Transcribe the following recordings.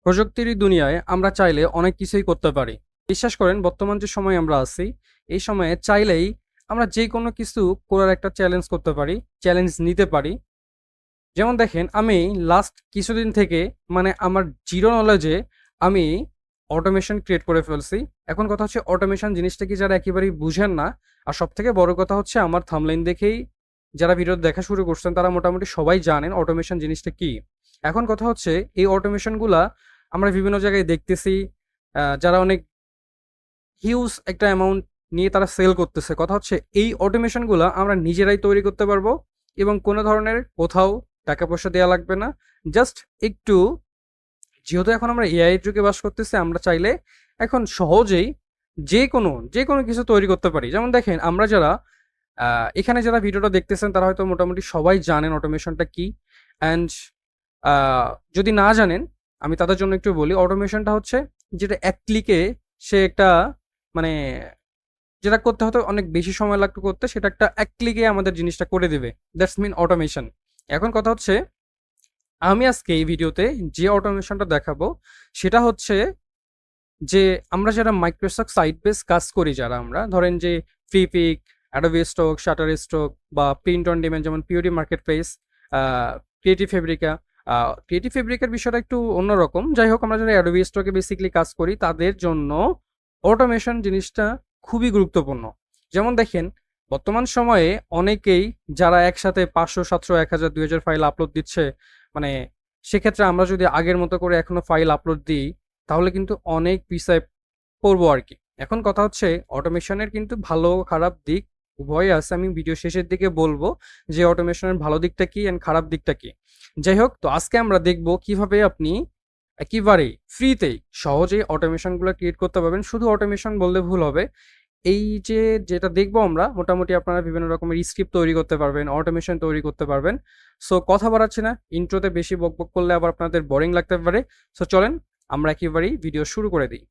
প্রযুক্তির দুনিয়ায় আমরা চাইলে অনেক কিছুই করতে পারি। বিশ্বাস করেন বর্তমান যে সময়ে আমরা আছি, এই সময়ে চাইলেই আমরা যে কোনো কিছু করার একটা চ্যালেঞ্জ করতে পারি, চ্যালেঞ্জ নিতে পারি। যেমন দেখেন আমি লাস্ট কিছুদিন থেকে আমার জিরো নলেজে আমি অটোমেশন ক্রিয়েট করে ফেলছি। এখন কথা হচ্ছে অটোমেশন জিনিসটা কি যারা একেবারেই বুঝেন না, আর সবথেকে বড় কথা হচ্ছে আমার থাম্বনেইল দেখেই যারা ভিডিও দেখা শুরু করছেন তারা মোটামুটি সবাই জানেন অটোমেশন জিনিসটা কি। এখন কথা হচ্ছে এই অটোমেশনগুলা আমরা বিভিন্ন জায়গায় দেখতেছি, যারা অনেক হিউজ একটা অ্যামাউন্ট নিয়ে তারা সেল করতেছে। কথা হচ্ছে এই অটোমেশনগুলো আমরা নিজেরাই তৈরি করতে পারবো এবং কোনো ধরনের কোথাও টাকা পয়সা দেওয়া লাগবে না। জাস্ট একটু, যেহেতু এখন আমরা এআই এর যুগে বাস করতেছি, আমরা চাইলে এখন সহজেই যে কোনো কিছু তৈরি করতে পারি। যেমন দেখেন আমরা যারা এখানে যারা ভিডিওটা দেখতেছেন তারা হয়তো মোটামুটি সবাই জানেন অটোমেশনটা কি। অ্যান্ড যদি না জানেন, আমি তাদের জন্য একটু বলি, অটোমেশনটা হচ্ছে যেটা এক ক্লিকে সে একটা মানে যেটা করতে হতো অনেক বেশি সময় লাগতো করতে, সেটা একটা এক ক্লিকে আমাদের জিনিসটা করে দেবে। That's mean automation. এখন কথা হচ্ছে আমি আজকে এই ভিডিওতে যে অটোমেশনটা দেখাবো সেটা হচ্ছে যে আমরা যারা মাইক্রোসফট সাইট বেস কাজ করি, যারা আমরা ধরেন যে Freepik, Adobe Stock, Shutterstock বা প্রিন্ট অন ডিমান্ড যেমন POD marketplace, creative Fabrica. Creative ফেব্রিকের বিষয়টা একটু অন্যরকম। যাই হোক, আমরা যারা অ্যাডোবি স্টকে বেসিক্যালি কাজ করি তাদের জন্য অটোমেশন জিনিসটা খুবই গুরুত্বপূর্ণ। যেমন দেখেন বর্তমান সময়ে অনেকেই যারা একসাথে 500, 700, 1000, 2000 ফাইল আপলোড দিচ্ছে, মানে সেক্ষেত্রে আমরা যদি আগের মতো করে এখনো ফাইল আপলোড দিই তাহলে কিন্তু অনেক পিছায় পড়বো আর কি। এখন কথা হচ্ছে অটোমেশনের কিন্তু ভালো খারাপ দিক উভয়ই আছে। আমি ভিডিও শেষের দিকে বলবো যে অটোমেশনের ভালো দিকটা কি এন্ড খারাপ দিকটা কি। যাই হোক, তো আজকে আমরা দেখব কিভাবে আপনি একেবারে ফ্রিতেই সহজেই অটোমেশনগুলো ক্রিয়েট করতে পারবেন। শুধু অটোমেশন বললে ভুল হবে। এই যে যেটা দেখবো আমরা, মোটামুটি আপনারা বিভিন্ন রকমের স্ক্রিপ্ট তৈরি করতে পারবেন, অটোমেশন তৈরি করতে পারবেন। সো কথা বাড়াচ্ছি না, ইন্ট্রোতে বেশি বকবক করলে আবার আপনাদের বোরিং লাগতে পারে। সো চলেন আমরা একেবারেই ভিডিও শুরু করে দিই।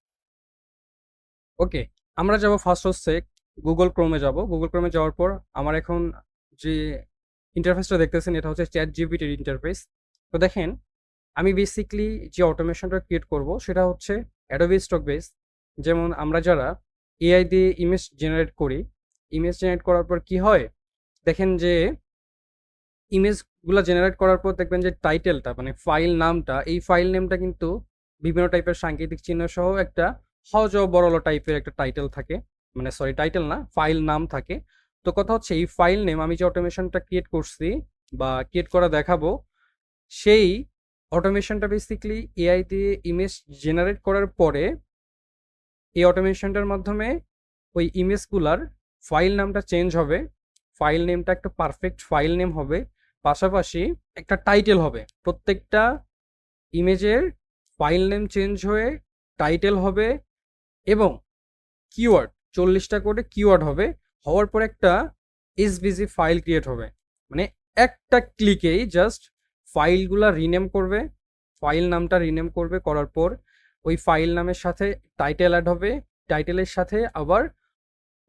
ওকে, আমরা যাব ফার্স্ট হচ্ছে গুগল ক্রোমে যাব। গুগল ক্রোমে যাওয়ার পর আমার এখন যে ইন্টারফেসটা দেখতেছেন এটা হচ্ছে চ্যাট জিপিটির ইন্টারফেস। তো দেখেন আমি বেসিকলি যে অটোমেশনটা ক্রিয়েট করব সেটা হচ্ছে অ্যাডোবি স্টক বেস। যেমন আমরা যারা এআই দিয়ে ইমেজ জেনারেট করি, ইমেজ জেনারেট করার পর কি হয় দেখেন যে ইমেজগুলো জেনারেট করার পর দেখবেন যে টাইটেলটা ফাইল নামটা, এই ফাইল নেমটা কিন্তু বিভিন্ন টাইপের সাংকেতিক চিহ্ন সহ একটা সহজ ও বড়লো টাইপের একটা টাইটেল থাকে। সরি, টাইটেল না, ফাইল নাম থাকে। তো কথা হচ্ছে এই ফাইল নেম আমি যে অটোমেশনটা ক্রিয়েট করছি বা ক্রিয়েট করা দেখাবো, সেই অটোমেশনটা বেসিক্যালি এআই দিয়ে ইমেজ জেনারেট করার পরে এই অটোমেশনটার মাধ্যমে ওই ইমেজগুলার ফাইল নামটা চেঞ্জ হবে। ফাইল নেমটা একটা পারফেক্ট ফাইল নেম হবে, পাশাপাশি একটা টাইটেল হবে। প্রত্যেকটা ইমেজের ফাইল নেম চেঞ্জ হয়ে টাইটেল হবে এবং কিওয়ার্ড 40টা করে কিওয়ার্ড হবে। হওয়ার পর একটা এসভিজি ফাইল ক্রিয়েট হবে। মানে একটা ক্লিকেই জাস্ট ফাইলগুলা রিনেম করবে, ফাইল নামটা রিনেম করবে, করার পর ওই ফাইল নামের সাথে টাইটেল অ্যাড হবে, টাইটেলের সাথে আবার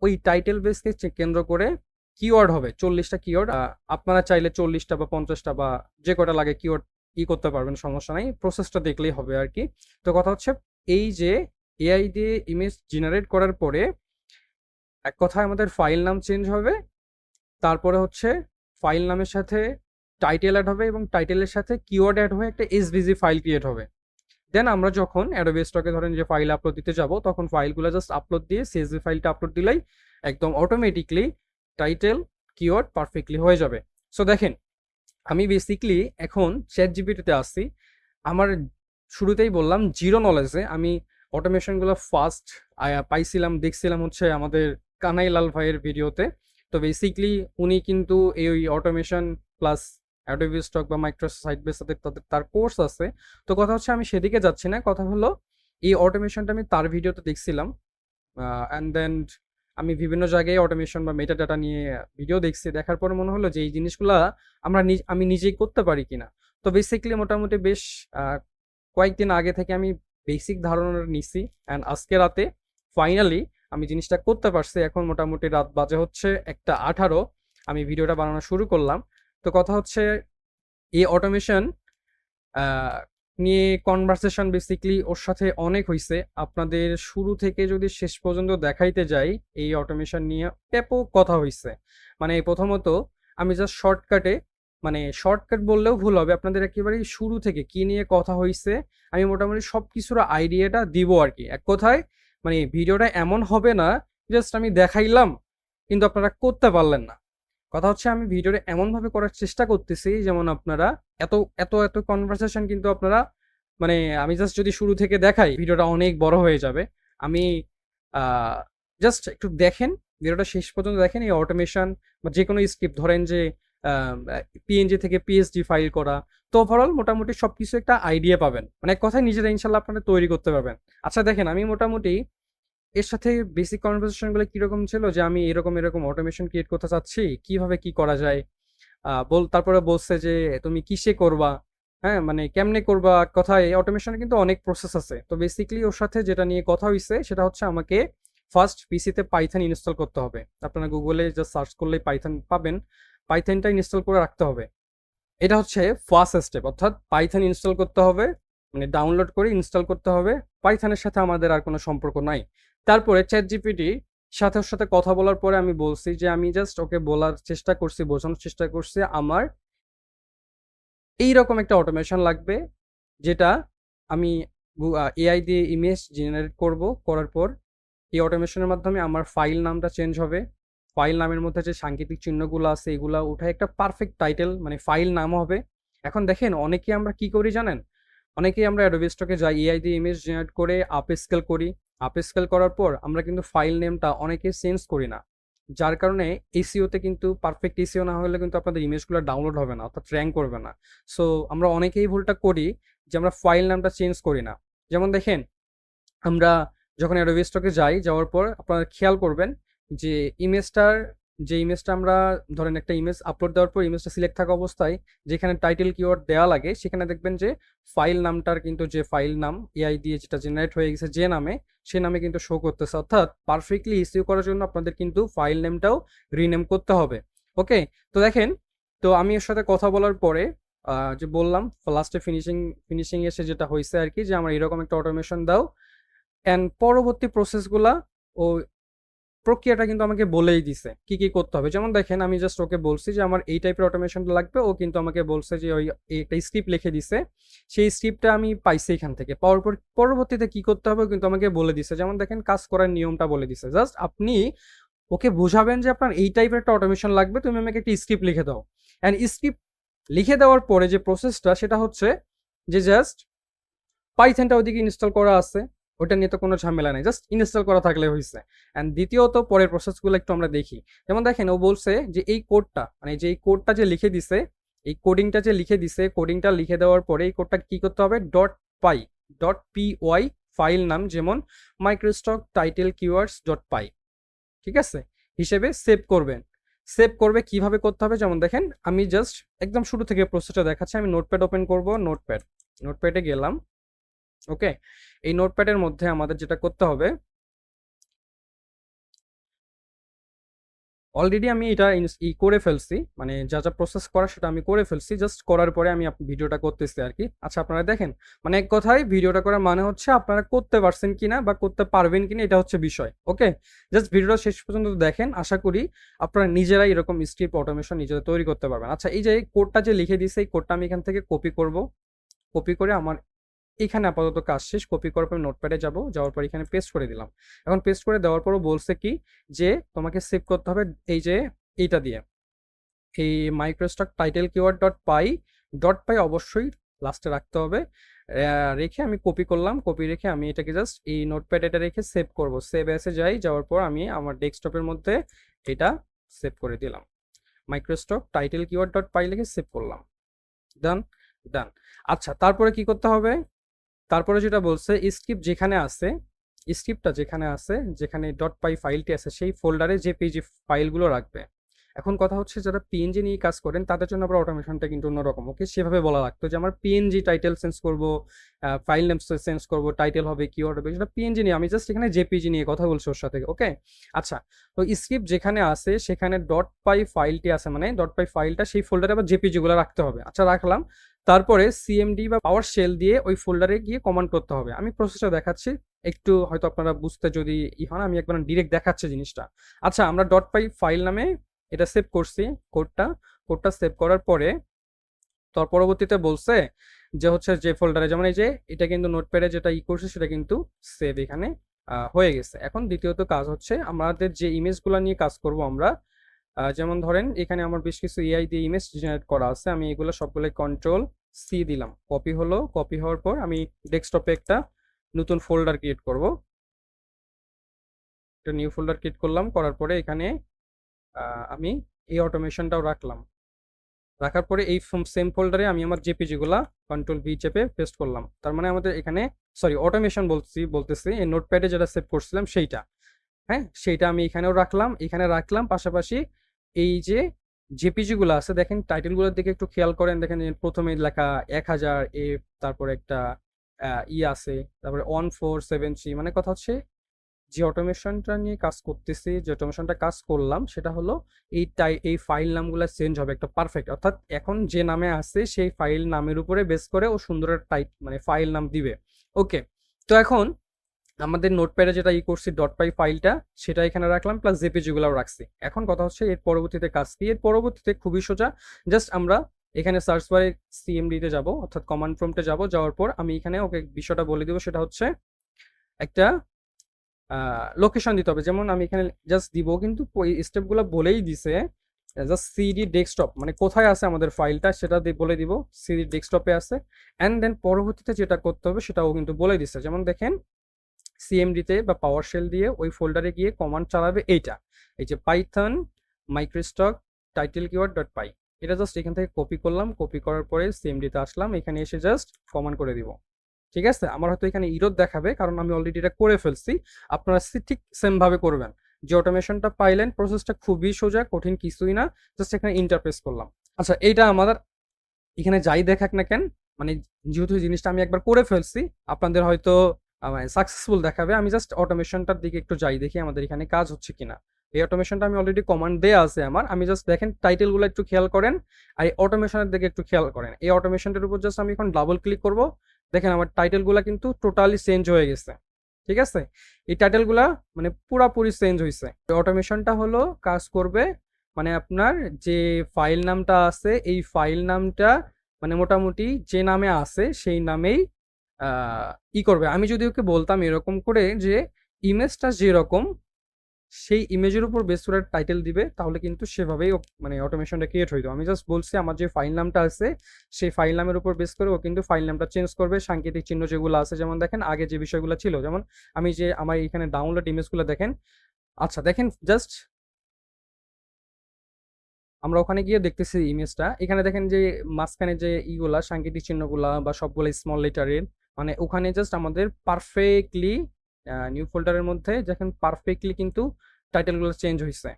ওই টাইটেল বেসকে কেন্দ্র করে কিওয়ার্ড হবে 40টা কিওয়ার্ড। আপনারা চাইলে 40টা বা 50টা বা যে কটা লাগে কিওয়ার্ড করতে পারবেন, সমস্যা নাই, প্রসেসটা দেখলেই হবে আর কি। তো কথা হচ্ছে এই যে এআই দিয়ে ইমেজ জেনারেট করার পরে এক কথায় আমাদের ফাইল নাম চেঞ্জ হবে, তারপরে হচ্ছে ফাইল নামের সাথে টাইটেল অ্যাড হবে এবং টাইটেলের সাথে কিওয়ার্ড অ্যাড হয়ে একটা এসভিজি ফাইল ক্রিয়েট হবে। দেন আমরা যখন অ্যাডোবি স্টকে ধরেন যে ফাইল আপলোড দিতে যাব, তখন ফাইলগুলো জাস্ট আপলোড দিয়ে সিএসভি ফাইলটা আপলোড দিলেই একদম অটোমেটিকলি টাইটেল কিওয়ার্ড পারফেক্টলি হয়ে যাবে। সো দেখেন আমি বেসিকলি এখন চ্যাট জিপিটিতে আসছি। আমার শুরুতেই বললাম জিরো নলেজে আমি অটোমেশনগুলো ফার্স্ট পাইছিলাম, দেখছিলাম হচ্ছে আমাদের কানাইলাল ভাইয়ের ভিডিওতে। তো বেসিকলি উনি কিন্তু এই অটোমেশন প্লাস অ্যাডোবি স্টক বা মাইক্রোসফট সাইট বেস তাদের তার কোর্স আছে। তো কথা হচ্ছে আমি সেদিকে যাচ্ছি না, কথা হলো এই অটোমেশনটা আমি তার ভিডিওতে দেখছিলাম। অ্যান্ড দেন আমি বিভিন্ন জায়গায় অটোমেশন বা মেটা ডাটা নিয়ে ভিডিও দেখছি, দেখার পরে মনে হলো যে এই জিনিসগুলা আমি নিজেই করতে পারি কিনা। তো বেসিক্যালি মোটামুটি বেশ কয়েকদিন আগে থেকে আমি বেসিক ধারণা নিছি, অ্যান্ড আজকে রাতে ফাইনালি আমি জিনিসটা করতে পারছি। এখন মোটামুটি রাত বাজে হচ্ছে 1:18, আমি ভিডিওটা বানানো শুরু করলাম। তো কথা হচ্ছে এই অটোমেশন নিয়ে কনভারসেশন বেসিক্যালি ওর সাথে অনেক হইছে। আপনাদের শুরু থেকে যদি শেষ পর্যন্ত দেখাইতে যাই এই অটোমেশন নিয়ে ব্যাপক কথা হইছে। মানে প্রথমত আমি জাস্ট শর্টকাটে, মানে শর্টকাট বললেও ভুল হবে, আপনাদের একেবারেই শুরু থেকে কি নিয়ে কথা হইছে আমি মোটামুটি সব কিছুর আইডিয়াটা দিব আর কি। এক কথায় মানে ভিডিওটা এমন হবে না জাস্ট আমি দেখাইলাম কিন্তু আপনারা করতে পারলেন না। কথা হচ্ছে আমি ভিডিওটা এমনভাবে করার চেষ্টা করতেছি যেমন আপনারা এত এত এত কনভারসেশন কিন্তু আপনারা, মানে আমি জাস্ট যদি শুরু থেকে দেখাই ভিডিওটা অনেক বড় হয়ে যাবে। আমি জাস্ট একটু দেখেন, ভিডিওটা শেষ পর্যন্ত দেখেন। এই অটোমেশন বা যে কোনো স্ক্রিপ্ট ধরেন যে পিএনজি থেকে পিএসডি ফাইল করা, তো ওভারঅল মোটামুটি সব কিছু একটা আইডিয়া পাবেন, মানে এক কথায় নিজেরা ইনশাল্লাহ আপনারা তৈরি করতে পারবেন। আচ্ছা দেখেন, আমি মোটামুটি এর সাথে বেসিক কনভারসেশন গুলো কিরকম ছিল যে আমি এরকম এরকম অটোমেশন ক্রিয়েট করতে চাচ্ছি, কিভাবে কি করা যায়। তারপরে বলছে যে তুমি কিসে করবা, হ্যাঁ মানে কেমনে করবা। কথায় অটোমেশনের কিন্তু অনেক প্রসেস আছে। তো বেসিক্যালি ওর সাথে যেটা নিয়ে কথা হইছে সেটা হচ্ছে আমাকে ফার্স্ট পিসিতে পাইথন ইনস্টল করতে হবে। আপনারা গুগলে জাস্ট সার্চ করলেই পাইথন পাবেন, পাইথনটা ইনস্টল করে রাখতে হবে। এটা হচ্ছে ফার্স্ট স্টেপ, অর্থাৎ পাইথন ইনস্টল করতে হবে, মানে ডাউনলোড করে ইনস্টল করতে হবে। পাইথনের সাথে আমাদের আর কোনো সম্পর্ক নাই। তারপরে চ্যাট জিপিটি সাথে ওর সাথে কথা বলার পরে আমি বলছি যে আমি জাস্ট ওকে বলার চেষ্টা করছি, বোঝানোর চেষ্টা করছি আমার এইরকম একটা অটোমেশন লাগবে যেটা আমি এআই দিয়ে ইমেজ জেনারেট করব। করার পর এই অটোমেশনের মাধ্যমে আমার ফাইল নামটা চেঞ্জ হবে। ফাইল নামের মধ্যে যে সাংকেতিক চিহ্নগুলো আছে এগুলা উঠে একটা পারফেক্ট টাইটেল মানে ফাইল নাম হবে। এখন দেখেন অনেকে আমরা কি করি জানেন, অনেকেই আমরা অ্যাডোবি স্টকে যাই, এআই দিয়ে ইমেজ জেনারেট করে আপ স্কেল করি। আপ স্কেল করার পর আমরা কিন্তু ফাইল নেমটা অনেকে চেঞ্জ করি না, যার কারণে এসইওতে কিন্তু পারফেক্ট এসইও না হলে কিন্তু আপনাদের ইমেজগুলো ডাউনলোড হবে না, অর্থাৎ র্যাঙ্ক করবে না। সো আমরা অনেকেই ভুলটা করি যে আমরা ফাইল নামটা চেঞ্জ করি না। যেমন দেখেন আমরা যখন অ্যাডোবি স্টকে যাই, যাওয়ার পর আপনারা খেয়াল করবেন যে ইমেজটার, যে ইমেজটা আমরা ধরেন একটা ইমেজ আপলোড দেওয়ার পর ইমেজটা সিলেক্ট থাকা অবস্থায় যেখানে টাইটেল কিওয়ার্ড দেওয়া লাগে সেখানে দেখবেন যে ফাইল নামটার কিন্তু যে ফাইল নাম এআই দিয়ে যেটা জেনারেট হয়ে গেছে যে নামে, সে নামে কিন্তু শো করতেছে। অর্থাৎ পারফেক্টলি ইসিউ করার জন্য আপনাদের কিন্তু ফাইল নেমটাও রিনেম করতে হবে। ওকে, তো দেখেন, তো আমি এর সাথে কথা বলার পরে যে বললাম লাস্টে ফিনিশিং এসে যেটা হয়েছে আর কি, যে আমার এরকম একটা অটোমেশন দাও। অ্যান্ড পরবর্তী প্রসেসগুলা ও প্রক্রিয়াটা কিন্তু আমাকে বলেই দিছে কি কি করতে হবে। যেমন দেখেন আমি জাস্ট ওকে বলছি যে আমার এই টাইপের অটোমেশনটা লাগবে, ও কিন্তু আমাকে বলছে যে ওই একটা স্ক্রিপ্ট লিখে দিছে। সেই স্ক্রিপ্টটা আমি পাইছি এখান থেকে, পাওয়ার পর পরবর্তীতে কি করতে হবে কিন্তু আমাকে বলে দিছে। যেমন দেখেন কাজ করার নিয়মটা বলে দিছে। জাস্ট আপনি ওকে বোঝাবেন যে আপনার এই টাইপের একটা অটোমেশন লাগবে, তুমি আমাকে একটা স্ক্রিপ্ট লিখে দাও। অ্যান্ড স্ক্রিপ্ট লিখে দেওয়ার পরে যে প্রসেসটা সেটা হচ্ছে যে জাস্ট পাইথনটা ওইদিকে ইনস্টল করা আছে, ওটা নিয়ে তো কোনো ঝামেলা নেই, জাস্ট ইনস্টল করা থাকলে হয়েছে। অ্যান্ড দ্বিতীয়ত পরের প্রসেসগুলো একটু আমরা দেখি। যেমন দেখেন ও বলছে যে এই কোডটা, মানে যে এই কোডটা যে লিখে দিছে, এই কোডিংটা যে লিখে দিছে, কোডিংটা লিখে দেওয়ার পরে এই কোডটা কি করতে হবে, ডট পি ওয়াই ফাইল নাম যেমন মাইক্রোস্টক টাইটেল কিওয়ার্ডস ডট পাই, ঠিক আছে, হিসেবে সেভ করবেন। সেভ করবে কিভাবে করতে হবে, যেমন দেখেন আমি জাস্ট একদম শুরু থেকে প্রসেসটা দেখাচ্ছি। আমি নোটপ্যাড ওপেন করব, নোটপ্যাডে গেলাম। ওকে, এই নোটপ্যাডের মধ্যে আমাদের যেটা করতে হবে, অলরেডি আমি এটা করে ফেলছি, মানে যা যা প্রসেস করা সেটা আমি করে ফেলছি। জাস্ট করার পরে আমি ভিডিওটা করতেছি আর কি। আচ্ছা আপনারা দেখেন, মানে এক কথায় ভিডিওটা করার মানে হচ্ছে আপনারা করতে পারছেন কিনা বা করতে পারবেন কিনা, এটা হচ্ছে বিষয়। ওকে, জাস্ট ভিডিওটা শেষ পর্যন্ত দেখেন, আশা করি আপনারা নিজেরাই এরকম স্ক্রিপ্ট অটোমেশন নিজেরা তৈরি করতে পারবেন। আচ্ছা এই যে কোডটা যে লিখে দিয়েছে, এই কোডটা আমি এখান থেকে কপি করব। কপি করে আমার এখানে আপাতত কাজ শেষ। কপি করার পর নোটপ্যাডে যাওয়ার পর এখানে পেস্ট করে দিলাম। এখন পেস্ট করে দেওয়ার পরও বলছে কি যে তোমাকে সেভ করতে হবে এই যে এইটা দিয়ে, এই মাইক্রোস্টক টাইটেল কিওয়ার্ড ডট পাই অবশ্যই লাস্টে রাখতে হবে। রেখে আমি কপি করলাম, কপি রেখে আমি এটাকে জাস্ট এই নোটপ্যাড এটা রেখে সেভ করব। সেভ এসে যাওয়ার পর আমি আমার ডেস্কটপের মধ্যে এটা সেভ করে দিলাম। মাইক্রোস্টক টাইটেল কিওয়ার্ড ডট পাই লিখে সেভ করলাম। ডান, ডান। আচ্ছা তারপরে কি করতে হবে, তারপরে যেটা বলছে স্ক্রিপ্টটা যেখানে আছে, যেখানে ডট পাই ফাইলটি আছে সেই ফোল্ডারে জেপিজি ফাইলগুলো রাখবে। এখন কথা হচ্ছে যারা পিএনজি নিয়ে কাজ করেন তাদের জন্য আবার অটোমেশনটা কিন্তু অন্যরকম। ওকে, সেভাবে বলা লাগতো যে আমার পিএনজি টাইটেল চেঞ্জ করব, ফাইল নেম চেঞ্জ করব, টাইটেল হবে, কিওয়ার্ড হবে, সেটা পিএনজি নিয়ে, আমি জাস্ট এখানে জেপিজি নিয়ে কথা বলছি ওর সাথে। ওকে, আচ্ছা, তো স্ক্রিপ্ট যেখানে আছে সেখানে ডট পাই ফাইলটি আছে, মানে ডট পাই ফাইলটা সেই ফোল্ডারে আবার জেপিজি গুলো রাখতে হবে। আচ্ছা রাখলাম। তারপরে সিএমডি বা পাওয়ার শেল দিয়ে ওই ফোল্ডারে গিয়ে কমান্ড করতে হবে। আমি প্রসেসটা দেখাচ্ছি, একটু হয়তো আপনারা বুঝতে যদি হন, আমি একবার ডিরেক্ট দেখাচ্ছি জিনিসটা। আচ্ছা, আমরা ডট পাই ফাইল নামে এটা সেভ করছি, কোডটা সেভ করার পরে তার পরবর্তীতে বলছে যে হচ্ছে যে ফোল্ডারে, যেমন এই যে এটা কিন্তু নোটপ্যাডে যেটা করছে সেটা কিন্তু সেভ এখানে হয়ে গেছে। এখন দ্বিতীয়ত কাজ হচ্ছে আমাদের যে ইমেজগুলো নিয়ে কাজ করব আমরা, যেমন ধরেন এখানে আমার বেশ কিছু এআই দিয়ে ইমেজ জেনারেট করা আছে, আমি এগুলো সবগুলোই কন্ট্রোল সি দিলাম, কপি হলো। কপি হওয়ার পর আমি ডেস্কটপে একটা নতুন ফোল্ডার ক্রিয়েট করব, একটা নিউ ফোল্ডার ক্রিয়েট করলাম, করার পরে এখানে আমি এই অটোমেশনটাও রাখলাম। রাখার পরে এই সেম ফোল্ডারে আমি আমার জেপিজি গুলা কন্ট্রোল ভি চেপে পেস্ট করলাম। তার মানে আমাদের এখানে, সরি অটোমেশন বলতেছি এই নোটপ্যাডে যেটা সেভ করছিলাম সেইটা, হ্যাঁ সেইটা আমি এখানেও রাখলাম, এখানে রাখলাম। পাশাপাশি এই যে জেপিজি গুলো আছে দেখেন, টাইটেল গুলোর দিকে একটু খেয়াল করেন, দেখেন প্রথমে লেখা 1000 এফ, তারপরে একটা আছে, তারপরে 1473, মানে কথা হচ্ছে যে অটোমেশনটা নিয়ে কাজ করতেছি, যে অটোমেশনটা কাজ করলাম সেটা হলো এই ফাইল নামগুলো চেঞ্জ হবে একটা পারফেক্ট, অর্থাৎ এখন যে নামে আছে সেই ফাইল নামের উপরে বেস করে ও সুন্দর টাইপ মানে ফাইল নাম দিবে। ওকে, তো এখন আমাদের নোটপ্যাডে যেটা করছি ডট পাই ফাইলটা সেটা এখানে রাখলাম, প্লাস জেপিজি গুলাও রাখছি। এখন কথা হচ্ছে এর পরবর্তীতে কাজ কি, এর পরবর্তীতে খুবই সোজা, জাস্ট আমরা এখানে সার্চ বারে সিএমডি তে যাব, অর্থাৎ কমান্ড প্রম্পটে যাব, যাওয়ার পর আমি এখানে ওকে বিষয়টা বলে দিব, সেটা হচ্ছে একটা লোকেশন দিতে হবে। যেমন আমি এখানে জাস্ট দিব, কিন্তু ওই স্টেপগুলো বলেই দিছে, জাস্ট সিডি ডেস্কটপ মানে কোথায় আছে আমাদের ফাইলটা সেটা বলে দিব, সিডি ডেস্কটপে আছে। অ্যান্ড দেন পরবর্তীতে যেটা করতে হবে সেটাও কিন্তু বলে দিছে। যেমন দেখেন সিএমডিতে বা পাওয়ার শেল দিয়ে ওই ফোল্ডারে গিয়ে কমান্ড চালাবে এইটা, এই যে Python microstock title keyword dot py, এটা জাস্ট এখান থেকে কপি করলাম, কপি করার পরে সিএমডিতে আসলাম, এখানে এসে জাস্ট কমান্ড করে দিব। ঠিক আছে, আমার হয়তো এখানে ইরোর দেখাবে কারণ আমি অলরেডি এটা করে ফেলছি, আপনারা ঠিক সেম ভাবে করবেন। যে অটোমেশনটা পাইলেন, প্রসেসটা খুবই সোজা, কঠিন কিছুই না, জাস্ট এখানে ইন্টারপ্রেস করলাম। আচ্ছা, এইটা আমাদের এখানে যাই দেখাক না কেন, মানে যেহেতু জিনিসটা আমি একবার করে ফেলছি, আপনাদের হয়তো সাকসেসফুল দেখাবে। আমি জাস্ট অটোমেশনটার দিকে একটু যাই, দেখি আমাদের এখানে কাজ হচ্ছে কিনা। এই অটোমেশনটা আমি অলরেডি কমান্ড দেয়া আছে আমার, আমি জাস্ট দেখেন টাইটেলগুলো একটু খেয়াল করেন, আর এই অটোমেশনের দিকে একটু খেয়াল করেন। এই অটোমেশনটার উপর জাস্ট আমি এখন ডাবল ক্লিক করব, দেখেন আমার টাইটেলগুলো কিন্তু টোটালি চেঞ্জ হয়ে গেছে। ঠিক আছে, এই টাইটেলগুলা মানে পুরাপুরি চেঞ্জ হয়েছে। অটোমেশনটা হলো কাজ করবে মানে আপনার যে ফাইল নামটা আছে এই ফাইল নামটা মানে মোটামুটি যে নামে আছে সেই নামেই করবে। আমি যদি ওকে বলতাম এরকম করে যে ইমেজটা যেরকম সেই ইমেজের উপর বেস করে টাইটেল দিবে, তাহলে কিন্তু সেভাবেই মানে অটোমেশনটা ক্রিয়েট হইতো। আমি জাস্ট বলছি আমার যে ফাইল নামটা আছে সেই ফাইল নামের উপর বেস করে ও কিন্তু ফাইল নামটা চেঞ্জ করবে। সাংকেতিক চিহ্ন যেগুলো আছে, যেমন দেখেন আগে যে বিষয়গুলো ছিল, যেমন আমি যে আমার এখানে ডাউনলোড ইমেজগুলো দেখেন, আচ্ছা দেখেন জাস্ট আমরা ওখানে গিয়ে দেখতেছি ইমেজটা, এখানে দেখেন যে মাঝখানে যে ইগুলা সাংকেতিক চিহ্নগুলা বা সবগুলো স্মল লেটারের, মানে ওখানে জাস্ট আমাদের পারফেক্টলি নিউ ফোল্ডারের মধ্যে দেখেন পারফেক্টলি কিন্তু টাইটেলগুলো চেঞ্জ হয়েছে।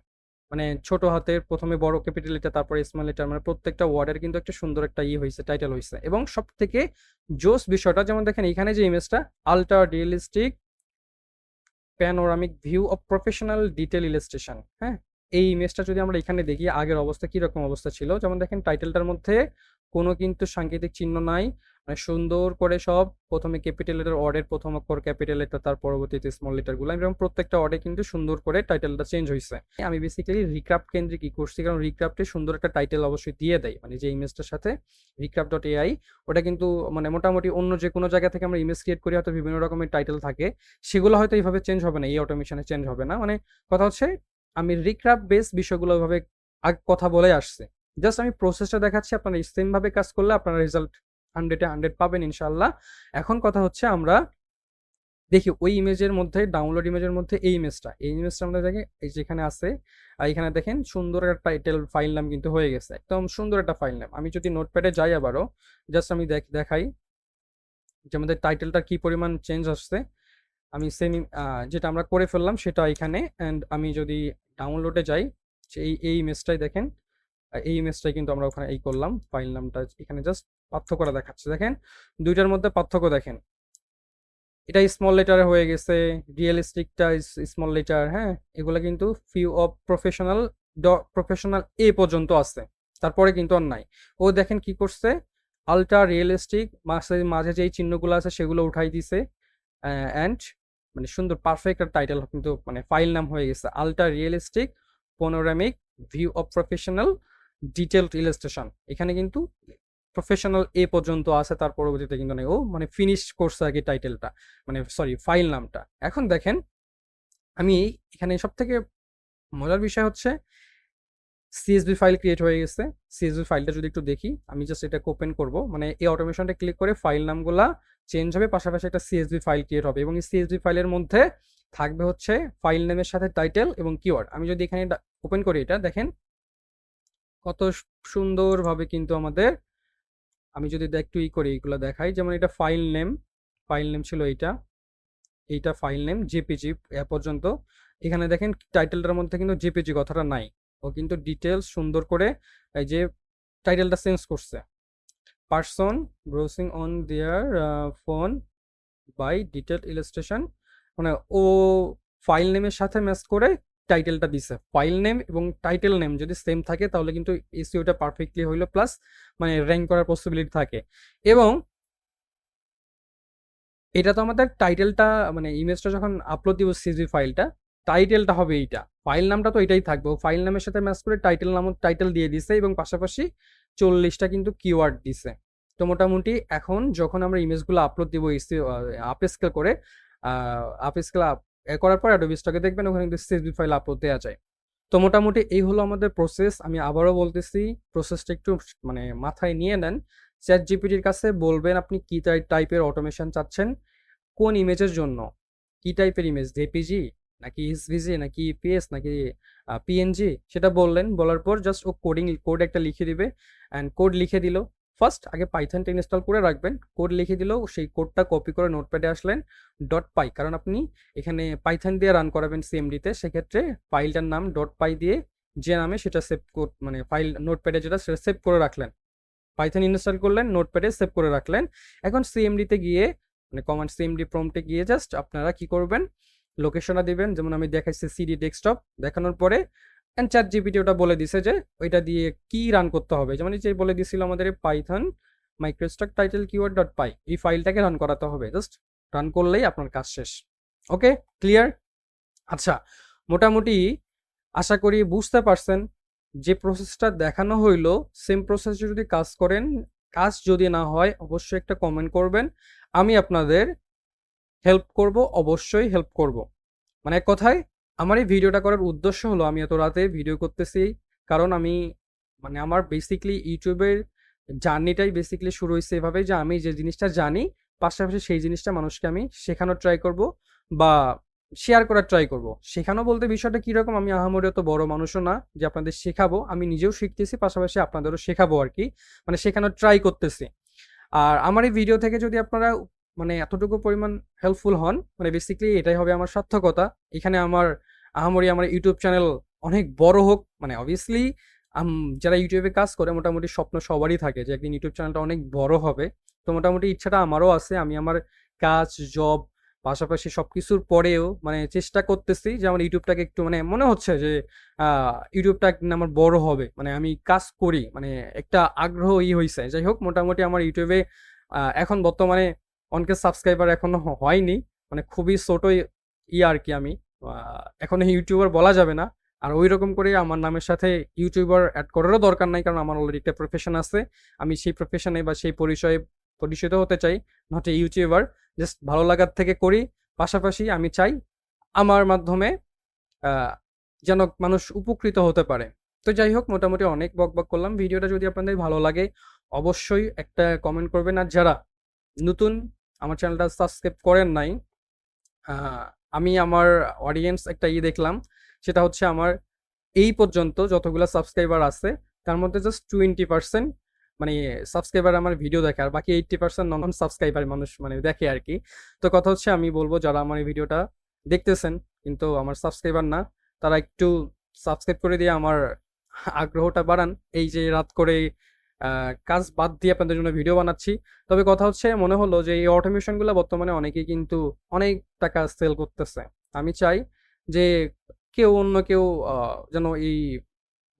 মানে ছোট হাতের প্রথমে বড় ক্যাপিটাল লেটার, তারপরে স্মল লেটার, মানে প্রত্যেকটা ওয়ার্ডের কিন্তু একটা সুন্দর একটা হয়েছে, টাইটেল হয়েছে। এবং সব থেকে জোস বিষয়টা, যেমন দেখেন এখানে যে ইমেজটা ultra realistic panoramic view of professional detail illustration, হ্যাঁ, এই ইমেজটা যদি আমরা এখানে দেখি আগের অবস্থা কিরকম অবস্থা ছিল, যেমন দেখেন টাইটেলটার মধ্যে কোনো কিন্তু সাংকেতিক চিহ্ন নাই, মানে সুন্দর করে সব প্রথমে ক্যাপিটাল লেটার, ওয়ার্ডের প্রথম অক্ষর ক্যাপিটাল লেটার, তার পরবর্তীতে স্মল লেটারগুলো, এবং প্রত্যেকটা ওয়ার্ডে কিন্তু সুন্দর করে টাইটেলটা চেঞ্জ হয়েছে। আমি বেসিক্যালি রিক্রাফট কেন্দ্রিক কি করছি, কারণ রিক্রাফটে সুন্দর একটা টাইটেল অবশ্যই দিয়ে দেয়, মানে যে ইমেজটার সাথে রিক্রাফট ডট এআই, ওটা কিন্তু মানে মোটামুটি অন্য যে কোনো জায়গা থেকে আমরা ইমেজ ক্রিয়েট করি হয়তো বিভিন্ন রকমের টাইটেল থাকে, সেগুলো হয়তো এইভাবে চেঞ্জ হবে না, এই অটোমেশনে চেঞ্জ হবে না। মানে কথা হচ্ছে আমি রিক্রাফট বেস বিষয়গুলো ওইভাবে কথা বলে আসছে, জাস্ট আমি প্রসেসটা দেখাচ্ছি, আপনারা সেম ভাবে কাজ করলে আপনারা রেজাল্ট 100-এ 100 পাবেন ইনশাল্লাহ। এখন কথা হচ্ছে আমরা দেখি ওই ইমেজের মধ্যে, ডাউনলোড ইমেজের মধ্যে এই ইমেজটা আমরা দেখি এই যেখানে আছে, আর এখানে দেখেন সুন্দর একটা টাইটেল ফাইল নাম কিন্তু হয়ে গেছে, একদম সুন্দর একটা ফাইল নাম। আমি যদি নোটপ্যাডে যাই আবারও, জাস্ট আমি দেখাই যে আমাদের টাইটেলটা কি পরিমাণ চেঞ্জ আসছে। আমি সেম যেটা আমরা করে ফেললাম সেটা এখানে, অ্যান্ড আমি যদি ডাউনলোডে যাই, এই ইমেজটাই দেখেন, এই ইমেজটাই কিন্তু আমরা ওখানে করলাম, ফাইল নামটা এখানে জাস্ট পার্থক্যটা দেখাচ্ছে, দেখেন দুইটার মধ্যে পার্থক্য দেখেন, এটা স্মল লেটারে হয়ে গেছে, রিয়েলিস্টিকটা স্মল লেটার, হ্যাঁ, এগুলা কিন্তু ফিউ অফ প্রফেশনাল এ পর্যন্ত আছে, তারপরে কিন্তু আর নাই। ও দেখেন কি করছে, আল্ট্রা রিয়েলিস্টিক, মাঝে মাঝে যেই চিহ্নগুলো আছে সেগুলো উঠাই দিছে, অ্যান্ড মানে সুন্দর পারফেক্ট একটা টাইটেল কিন্তু মানে ফাইল নাম হয়ে গেছে ultra realistic panoramic view of professional detailed illustration. এখানে কিন্তু প্রফেশনাল এ পর্যন্ত আছে, তার পরবর্তীতে কিন্তু নেই, ও মানে ফিনিশ করছে আর কি টাইটেলটা, মানে সরি ফাইল নামটা। এখন দেখেন আমি এখানে সব থেকে মজার বিষয় হচ্ছে সিএসভি ফাইল ক্রিয়েট হয়ে গেছে। সিএসভি ফাইলটা যদি একটু দেখি, আমি জাস্ট এটাকে ওপেন করব, মানে এই অটোমেশনটা ক্লিক করে ফাইল নামগুলা চেঞ্জ হবে, পাশাপাশি একটা সিএসভি ফাইল ক্রিয়েট হবে এবং এই সিএসভি ফাইলের মধ্যে থাকবে হচ্ছে ফাইল নেমের সাথে টাইটেল এবং কিওয়ার্ড। আমি যদি এখানে ওপেন করি, এটা দেখেন কত সুন্দরভাবে কিন্তু আমাদের, আমি যদি একটু করি এইগুলো দেখাই, যেমন এটা ফাইল নেম ছিল এইটা, এইটা ফাইল নেম জেপিজি পর্যন্ত। এখানে দেখেন টাইটেলটার মধ্যে কিন্তু জেপিজি কথাটা নাই, ও কিন্তু ডিটেলস সুন্দর করে এই যে টাইটেলটা চেঞ্জ করছে, person browsing on their phone by detail illustration, মানে ও ফাইল নেমের সাথে ম্যাচ করে টাইটেলটা দিছে। ফাইল নেম এবং টাইটেল নেম যদি সেম থাকে তাহলে কিন্তু এসইওটা পারফেক্টলি হইলো, প্লাস মানে র্যাঙ্ক করার পসিবিলিটি থাকে। এবং এটা তো আমাদের টাইটেলটা, মানে ইমেজটা যখন আপলোড দিব সিজি ফাইলটা, টাইটেলটা হবে এইটা, ফাইল নামটা তো এটাই থাকবে, ফাইল নামের সাথে ম্যাচ করে টাইটেল নাম টাইটেল দিয়ে দিছে এবং পাশাপাশি 40টা কিন্তু কিওয়ার্ড দিছে। তো মোটামুটি এখন যখন আমরা ইমেজগুলো আপলোড দিব আপ স্কেল করে, আপ স্কেল করার পর অ্যাডোবি স্টকে দেখবেন ওখানে কিন্তু সিএসভি ফাইল আপলোড দেওয়া যায়। তো মোটামুটি এই হলো আমাদের প্রসেস। আমি আবারও বলতেছি, প্রসেসটা একটু মানে মাথায় নিয়ে নেন। চ্যাট জিপিটির কাছে বলবেন আপনি কি টাইপের অটোমেশন চাচ্ছেন, কোন ইমেজের জন্য, কি টাইপের ইমেজ, জেপিজি নাকি এসভিজি নাকি ইপিএস নাকি পিএনজি, সেটা বললেন। বলার পর জাস্ট ও কোড একটা লিখে দিবে, অ্যান্ড কোড লিখে দিল। ফার্স্ট আগে পাইথনটা ইনস্টল করে রাখবেন, কোড লিখে দিল, সেই কোডটা কপি করে নোটপ্যাডে আসলেন, ডট পাই, কারণ আপনি এখানে পাইথন দিয়ে রান করাবেন সিএমডিতে, সেক্ষেত্রে ফাইলটার নাম ডট পাই দিয়ে যে নামে সেটা সেভ মানে ফাইল নোটপ্যাডে যেটা সেটা সেভ করে রাখলেন, পাইথন ইনস্টল করলেন, নোটপ্যাডে সেভ করে রাখলেন। এখন সিএমডিতে গিয়ে মানে কমান্ড সিএমডি প্রম্পটে গিয়ে জাস্ট আপনারা কি করবেন, লোকেশনটা দিবেন, যেমন আমি দেখাইছি সিডি ডেস্কটপ, দেখানোর পরে এন্ড চ্যাট জিপিটি ওটা বলে দিছে যে ওইটা দিয়ে কি রান করতে হবে, যেমন যে বলে দিছিল আমাদের পাইথন মাইক্রোস্ট্রাক টাইটেল কিওয়ার্ড ডট পাই, এই ফাইলটাকে রান করাতে হবে, জাস্ট রান করলেই আপনার কাজ শেষ। ওকে, ক্লিয়ার? আচ্ছা, মোটামুটি আশা করি বুঝতে পারছেন। যে প্রসেসটা দেখানো হইলো সেম প্রসেসে যদি কাজ করেন, কাজ যদি না হয় অবশ্যই একটা কমেন্ট করবেন, আমি আপনাদের হেল্প করব, অবশ্যই হেল্প করব। মানে এক কথায় আমার এই ভিডিওটা করার উদ্দেশ্য হলো, আমি এত রাতে ভিডিও করতেছি কারণ আমি মানে আমার বেসিকলি ইউটিউবের জার্নিটাই বেসিকলি শুরু হয়েছে এভাবে যে আমি যে জিনিসটা জানি পাশাপাশি সেই জিনিসটা মানুষকে আমি শেখানোর ট্রাই করব বা শেয়ার করার ট্রাই করব। শেখানো বলতে বিষয়টা কীরকম, আমি আহামরি অত বড় মানুষও না যে আপনাদের শেখাবো, আমি নিজেও শিখতেছি পাশাপাশি আপনাদেরও শেখাবো আর কি, মানে শেখানোর ট্রাই করতেছি। আর আমার এই ভিডিও থেকে যদি আপনারা মানে এতটুকু পরিমাণ হেল্পফুল হন, মানে বেসিক্যালি এটাই হবে আমার সার্থকতা। এখানে আমার আহামরি আমার ইউটিউব চ্যানেল অনেক বড় হোক, মানে অবভিয়াসলি যারা ইউটিউবে কাজ করে মোটামুটি স্বপ্ন সবারই থাকে যে একদিন ইউটিউব চ্যানেলটা অনেক বড় হবে। তো মোটামুটি ইচ্ছাটা আমারও আছে, আমি আমার কাজ জব পাশাপাশি সব কিছুর পরেও মানে চেষ্টা করতেছি যে আমার ইউটিউবটাকে একটু মানে মনে হচ্ছে যে ইউটিউবটা একদিন আমার বড় হবে, মানে আমি কাজ করি, মানে একটা আগ্রহ হয়েছে। যাই হোক, মোটামুটি আমার ইউটিউবে এখন বর্তমানে অনেকের সাবস্ক্রাইবার এখনো হয়নি, মানে খুবই ছোট আর কি, আমি এখনো ইউটিউবার বলা যাবে না। আর ওই রকম করে আমার নামের সাথে ইউটিউবার অ্যাড করারও দরকার নাই, কারণ আমার অলরেডি একটা প্রফেশন আছে, আমি সেই প্রফেশনে বা সেই পরিচয়ে পরিচিত হতে চাই, নট এ ইউটিউবার। জাস্ট ভালো লাগার থেকে করি, পাশাপাশি আমি চাই আমার মাধ্যমে যেন মানুষ উপকৃত হতে পারে। তো যাই হোক, মোটামুটি অনেক বকবক করলাম। ভিডিওটা যদি আপনাদের ভালো লাগে অবশ্যই একটা কমেন্ট করবেন, আর যারা নতুন আমার চ্যানেলটা সাবস্ক্রাইব করেন নাই, আমি আমার অডিয়েন্স একটা দেখলাম, সেটা হচ্ছে আমার এই পর্যন্ত যতগুলো সাবস্ক্রাইবার আছে তার মধ্যে জাস্ট 20% মানে সাবস্ক্রাইবার আমার ভিডিও দেখে, আর বাকি 80% নন সাবস্ক্রাইবার মানুষ মানে দেখে আর কি। তো কথা হচ্ছে আমি বলবো যারা আমার এই ভিডিওটা দেখতেছেন কিন্তু আমার সাবস্ক্রাইবার না, তারা একটু সাবস্ক্রাইব করে দিয়ে আমার আগ্রহটা বাড়ান। এই যে রাত করে কাজ বাদ দিয়ে আপনাদের জন্য ভিডিও বানাচ্ছি। তবে কথা হচ্ছে মনে হলো যে এই অটোমেশনগুলো বর্তমানে অনেকেই কিন্তু অনেক টাকা সেল করতেছে। আমি চাই যে কেউ অন্য কেউ যেন এই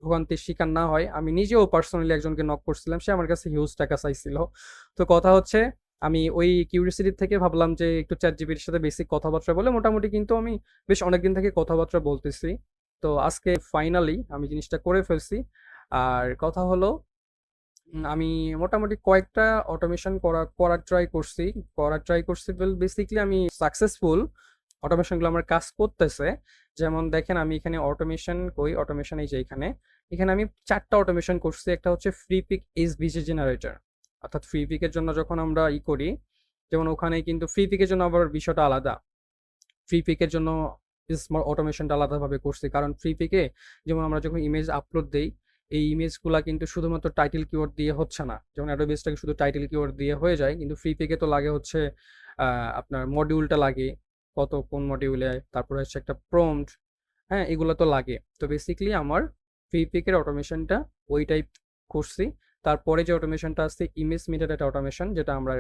ভোগান্তির শিকার না হয়। আমি নিজেও পার্সোনালি একজনকে নক করছিলাম, সে আমার কাছে হিউজ টাকা চাইছিল। তো কথা হচ্ছে আমি ওই কিউরিওসিটি থেকে ভাবলাম যে একটু চ্যাট জিপিটির সাথে বেসিক কথাবার্তা বলে মোটামুটি কিন্তু আমি বেশ অনেকদিন থেকে কথাবার্তা বলতেছি। তো আজকে ফাইনালি আমি জিনিসটা করে ফেলছি। আর কথা হলো আমি মোটামুটি কয়েকটা অটোমেশন করার ট্রাই করছি বেসিক্যালি আমি সাকসেসফুল। অটোমেশনগুলো আমার কাজ করতেছে। যেমন দেখেন আমি এখানে অটোমেশন এই যে এখানে এখানে আমি 4টা অটোমেশন করছি। একটা হচ্ছে ফ্রি পিক এসভিজি জেনারেটর, অর্থাৎ ফ্রি পিকের জন্য যখন আমরা করি, যেমন ওখানে কিন্তু ফ্রি পিকের জন্য আবার বিষয়টা আলাদা। ফ্রি পিকের জন্য অটোমেশনটা আলাদাভাবে করছি, কারণ ফ্রি পিকে যেমন আমরা যখন ইমেজ আপলোড দেই, এই ইমেজগুলা কিন্তু শুধুমাত্র টাইটেল কিওয়ার্ড দিয়ে হচ্ছে না। যেমন অ্যাডোবিসটাকে শুধু টাইটেল কিওয়ার্ড দিয়ে হয়ে যায়, কিন্তু ফ্রি পিকে তো লাগে হচ্ছে আপনার মডিউলটা লাগে, কোন মডিউলে, তারপরে হচ্ছে একটা প্রম্পট, হ্যাঁ এগুলো তো লাগে। তো বেসিক্যালি আমার ফ্রি পিকের অটোমেশনটা ওই টাইপ করছি। তারপরে যে অটোমেশনটা আছে ইমেজ মেটাডাটা অটোমেশন, যেটা আমরা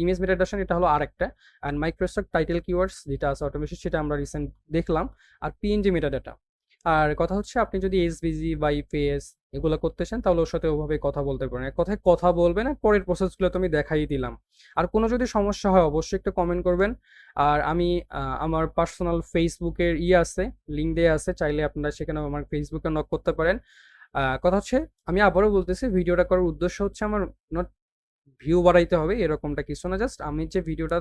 ইমেজ মেটাডাটা এটা হলো আরেকটা। অ্যান্ড মাইক্রোসফট টাইটেল কিওয়ার্ডস যেটা আছে অটোমেশন, সেটা আমরা রিসেন্ট দেখলাম। আর পিএনজি মেটাডাটা। আর কথা হচ্ছে আপনি যদি এসভিজি বা ইপিএস এগুলো করতে চান তাহলে ওর সাথে ওভাবে কথা বলতে পারেন। এক কথায় কথা বলবেন, আর পরের প্রসেসগুলো তো আমি দেখাই দিলাম। আর কোনো যদি সমস্যা হয় অবশ্যই একটু কমেন্ট করবেন। আর আমি আমার পার্সোনাল ফেসবুকের আছে, লিঙ্ক দেওয়া আছে, চাইলে আপনারা সেখানেও আমার ফেসবুকে নক করতে পারেন। কথা হচ্ছে আমি আবারও বলতেছি, ভিডিওটা করার উদ্দেশ্য হচ্ছে আমার নট ভিউ বাড়াইতে হবে এরকমটা কিছু না। জাস্ট আমি যে ভিডিওটা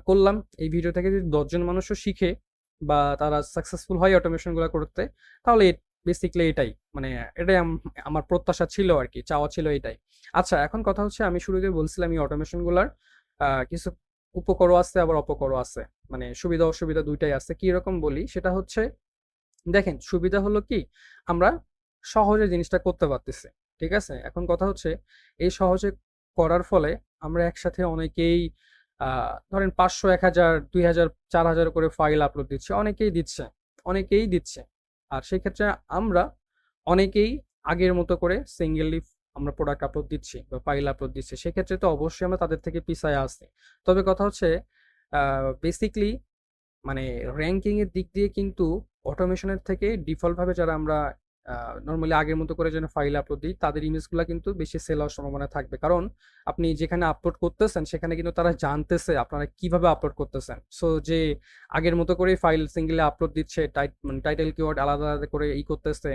করলাম, এই ভিডিও থেকে যদি 10জন মানুষও শিখে বা তারা সাকসেসফুল হয় অটোমেশনগুলো করতে, তাহলে বেসিক্যালি এটাই মানে এটাই আমার প্রত্যাশা ছিল আর কি, চাওয়া ছিল এটাই। আচ্ছা, এখন কথা হচ্ছে আমি শুরুতে বলছিলাম এই অটোমেশনগুলোর কিছু উপকরণ আছে আবার অপকরণ আছে, মানে সুবিধা অসুবিধা দুইটাই আছে। কি রকম বলি সেটা হচ্ছে, দেখেন সুবিধা হলো কি আমরা সহজে জিনিসটা করতে পারতেছি, ঠিক আছে। এখন কথা হচ্ছে এই সহজে করার ফলে আমরা একসাথে অনেকেই ধরেন 500, 1000, 2000, 4000 করে ফাইল আপলোড দিচ্ছে, অনেকেই দিচ্ছে। আর সেই ক্ষেত্রে আমরা অনেকেই আগের মতো করে সিঙ্গেলি আমরা প্রোডাক্ট আপলোড দিচ্ছি বা ফাইল আপলোড দিচ্ছি, সেক্ষেত্রে তো অবশ্যই আমরা তাদের থেকে পিছায় আসছি। তবে কথা হচ্ছে বেসিকলি মানে র্যাঙ্কিং এর দিক দিয়ে কিন্তু অটোমেশনের থেকে ডিফল্ট ভাবে যারা আমরা নর্মালি আগের মতো করে যেন ফাইল আপলোড দিই, তাদের ইমেজগুলো কিন্তু বেশি সেল হওয়ার সম্ভাবনা থাকবে। কারণ আপনি যেখানে আপলোড করতেছেন সেখানে কিন্তু তারা জানতেছে আপনারা কিভাবে আপলোড করতেছেন। সো যে আগের মতো করে ফাইল সিঙ্গেলে আপলোড দিচ্ছে, টাইটেল কিওয়ার্ড আলাদা আলাদা করে করতেছে,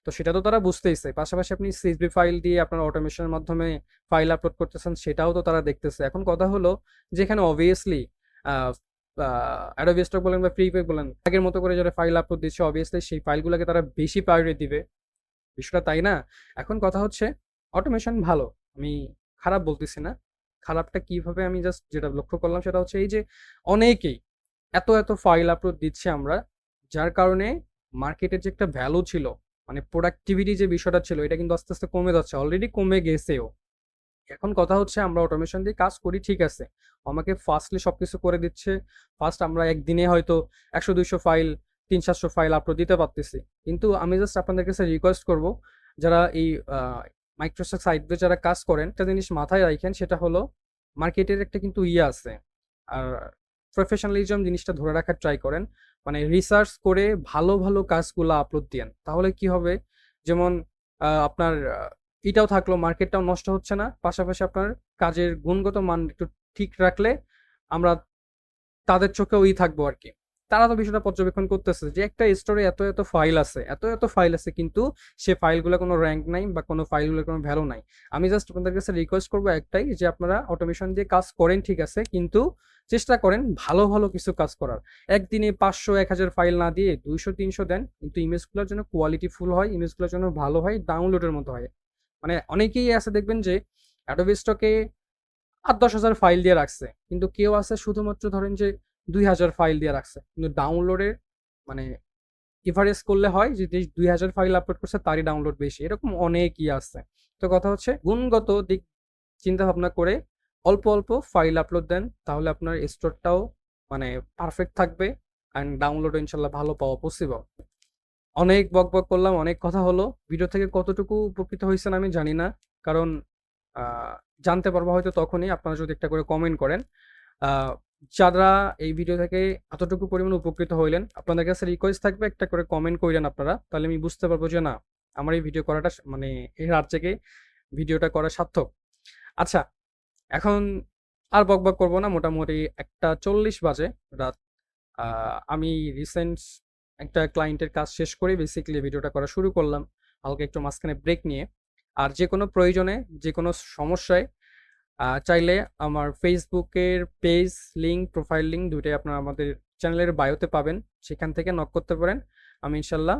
তো সেটা তো তারা বুঝতেইছে। পাশাপাশি আপনি সিএসভি ফাইল দিয়ে আপনার অটোমেশনের মাধ্যমে ফাইল আপলোড করতেছেন, সেটাও তো তারা দেখতেছে। এখন কথা হলো যেখানে অবভিয়াসলি অ্যাডোবি স্টক বলেন বা ফ্রি বলেন, আগের মতো করে যারা ফাইল আপলোড দিচ্ছে অবভিয়াসলি সেই ফাইলগুলোকে তারা বেশি প্রায়োরিটি দিবে, বিষয়টা তাই না? এখন কথা হচ্ছে অটোমেশন ভালো, আমি খারাপ বলতেছি না। খারাপটা কিভাবে আমি জাস্ট যেটা লক্ষ্য করলাম সেটা হচ্ছে এই যে অনেকেই এত এত ফাইল আপলোড দিচ্ছে আমরা, যার কারণে মার্কেটের যে একটা ভ্যালু ছিল, মানে প্রোডাক্টিভিটি যে বিষয়টা ছিল, এটা কিন্তু আস্তে আস্তে কমে যাচ্ছে, অলরেডি কমে গেছেও। এখন কথা হচ্ছে আমরা অটোমেশন দিয়ে কাজ করি ঠিক আছে, আমাকে ফার্স্টলি সবকিছু করে দিচ্ছে। ফার্স্ট আমরা একদিনে হয়তো 100-200 ফাইল, 300-400 ফাইল আপলোড দিতে পারতেছি। কিন্তু আমি জাস্ট আপনাদের কাছে রিকোয়েস্ট করব, যারা এই মাইক্রোসফট সাইটে যারা কাজ করেন, একটা জিনিস মাথায় রাখেন, সেটা হলো মার্কেটের একটা কিন্তু আছে। আর প্রফেশনালিজম জিনিসটা ধরে রাখার ট্রাই করেন, মানে রিসার্চ করে ভালো ভালো কাজগুলো আপলোড দিয়েন, তাহলে কি হবে, যেমন আপনার এটাও থাকলো, মার্কেটটাও নষ্ট হচ্ছে না, পাশাপাশি আপনার কাজের গুণগত মান একটু ঠিক রাখলে আমরা তাদের চোখেও থাকবো আর কি। তারা তো বিষয়টা পর্যবেক্ষণ করতেছে যে একটা স্টোরে এত এত ফাইল আছে, এত এত ফাইল আছে, কিন্তু সে ফাইলগুলো কোনো র্যাঙ্ক নাই বা কোনো ফাইলগুলোর কোনো ভ্যালু নাই। আমি জাস্ট আপনাদের কাছে রিকোয়েস্ট করবো একটাই, যে আপনারা অটোমেশন দিয়ে কাজ করেন ঠিক আছে, কিন্তু চেষ্টা করেন ভালো ভালো কিছু কাজ করার। একদিনে 500-1000 ফাইল না দিয়ে 200-300 দেন, কিন্তু ইমেজগুলোর জন্য কোয়ালিটি ফুল হয়, ইমেজগুলোর জন্য ভালো হয়, ডাউনলোডের মতো হয়। মানে অনেকেই আছে দেখবেন যে অ্যাডোবি স্টকে 8-10 হাজার ফাইল দিয়ে রাখছে, কিন্তু কেউ আছে শুধুমাত্র ধরেন যে 2000 ফাইল দিয়ে রাখছে, কিন্তু ডাউনলোডের মানে এভারেজ করলে হয় যে 2000 ফাইল আপলোড করছে তারই ডাউনলোড বেশি, এরকম অনেকই আছে। তো কথা হচ্ছে গুণগত দিক চিন্তা ভাবনা করে অল্প অল্প ফাইল আপলোড দেন, তাহলে আপনার স্টোরটাও মানে পারফেক্ট থাকবে, অ্যান্ড ডাউনলোড ইনশাল্লাহ ভালো পাওয়া পসিবল। অনেক বক বক করলাম, অনেক কথা হলো। ভিডিও থেকে কতটুকু উপকৃত হয়েছেন আমি জানি না, কারণ জানতে পারবো হয়তো তখনই আপনারা যদি একটা করে কমেন্ট করেন। যারা এই ভিডিও থেকে এতটুকু পরিমাণ উপকৃত হইলেন, আপনাদের কাছে রিকোয়েস্ট থাকবে একটা করে কমেন্ট কইরেন আপনারা। তাহলে আমি বুঝতে পারবো যে না, আমার এই ভিডিও করাটা মানে এই রাত জেগে ভিডিওটা করা সার্থক। আচ্ছা, এখন আর বকবক করব না। মোটামুটি 1:40 বাজে রাত। আমি রিসেন্ট একটা ক্লায়েন্টের কাজ শেষ করে বেসিক্যালি ভিডিওটা করা শুরু করলাম, হালকা একটু মাঝখানে ব্রেক নিয়ে। আর যে কোনো প্রয়োজনে, যে কোনো সমস্যায় চাইলে আমার ফেসবুকের পেজ লিঙ্ক, প্রোফাইল লিঙ্ক দুইটাই আপনারা আমাদের চ্যানেলের বায়োতে পাবেন। সেখান থেকে নক করতে পারেন। আমি ইনশাল্লাহ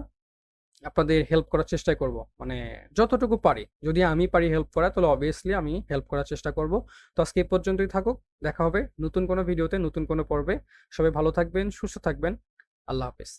আপনাদের হেল্প করার চেষ্টা করব, মানে যতটুকু পারি। যদি আমি পারি হেল্প করা, তাহলে অবভিয়াসলি আমি হেল্প করার চেষ্টা করব। তো আজকে এই পর্যন্তই থাকুক। দেখা হবে নতুন কোনো ভিডিওতে, নতুন কোনো পর্বে। সবাই ভালো থাকবেন, সুস্থ থাকবেন। আল্লাহ হাফেজ।